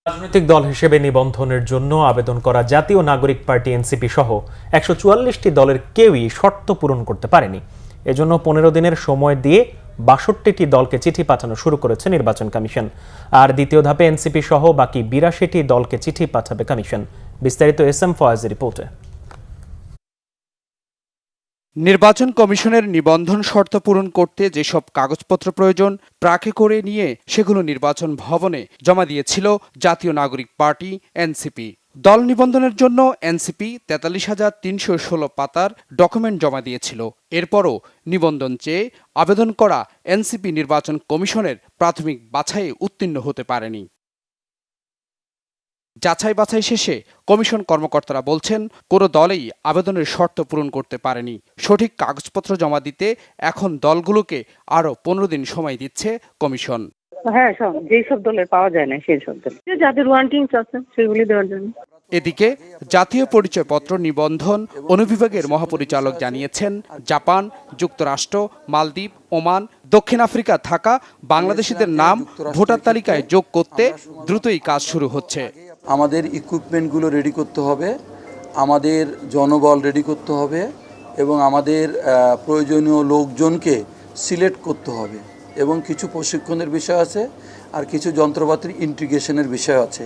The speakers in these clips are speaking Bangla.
রাজনৈতিক দল হিসেবে নিবন্ধনের জন্য আবেদন করা জাতীয় নাগরিক পার্টি এনসিপি সহ ১৪৪টি দলের কেউই শর্ত পূরণ করতে পারেনি। এজন্য ১৫ দিনের সময় দিয়ে ৬২টি দলকে চিঠি পাঠানো শুরু করেছে নির্বাচন কমিশন। আর দ্বিতীয় ধাপে এনসিপি সহ বাকি ৮২টি দলকে চিঠি পাঠাবে কমিশন। বিস্তারিত এস.এম. ফয়েজের রিপোর্টে। নির্বাচন কমিশনের নিবন্ধন শর্ত পূরণ করতে যেসব কাগজপত্র প্রয়োজন ট্রাকে করে নিয়ে সেগুলো নির্বাচন ভবনে জমা দিয়েছিল জাতীয় নাগরিক পার্টি এনসিপি। দল নিবন্ধনের জন্য এনসিপি ৪৩,৩১৬ পাতার ডকুমেন্ট জমা দিয়েছিল। এরপরও নিবন্ধন চেয়ে আবেদন করা এনসিপি নির্বাচন কমিশনের প্রাথমিক বাছাইয়ে উত্তীর্ণ হতে পারেনি। যাচাই বাছাই শেষে কমিশন কর্মকর্তারা বলছেন, কোনো দলেই আবেদনের শর্ত পূরণ করতে পারেনি। সঠিক কাগজপত্র জমা দিতে এখন দলগুলোকে আরও ১৫ দিন সময় দিচ্ছে কমিশন। হ্যাঁ, যেসব দলের পাওয়া যায় না সেই সব দল, যাদের ওয়ান্টিংস আছে সেগুলি দেওয়ার জন্য। এদিকে জাতীয় পরিচয়পত্র নিবন্ধন অনুবিভাগের মহাপরিচালক জানিয়েছেন, জাপান, যুক্তরাষ্ট্র, মালদ্বীপ, ওমান, দক্ষিণ আফ্রিকা থাকা বাংলাদেশিদের নাম ভোটার তালিকায় যোগ করতে দ্রুতই কাজ শুরু হচ্ছে। আমাদের ইকুইপমেন্টগুলো রেডি করতে হবে, আমাদের জনবল রেডি করতে হবে এবং আমাদের প্রয়োজনীয় লোকজনকে সিলেক্ট করতে হবে এবং কিছু প্রশিক্ষণের বিষয় আছে আর কিছু যন্ত্রপাতির ইন্টিগ্রেশনের বিষয় আছে।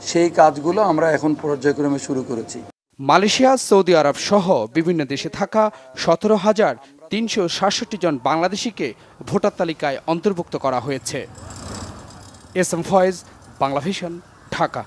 সেই কাজগুলো আমরা এখন পর্যায়ক্রমে শুরু করেছি। মালয়েশিয়া, সৌদি আরব সহ বিভিন্ন দেশে থাকা ১৭,৩৬৭ জন বাংলাদেশিকে ভোটার তালিকায় অন্তর্ভুক্ত করা হয়েছে। এস.এম. ফয়েজ, বাংলা ভিশন, ঢাকা।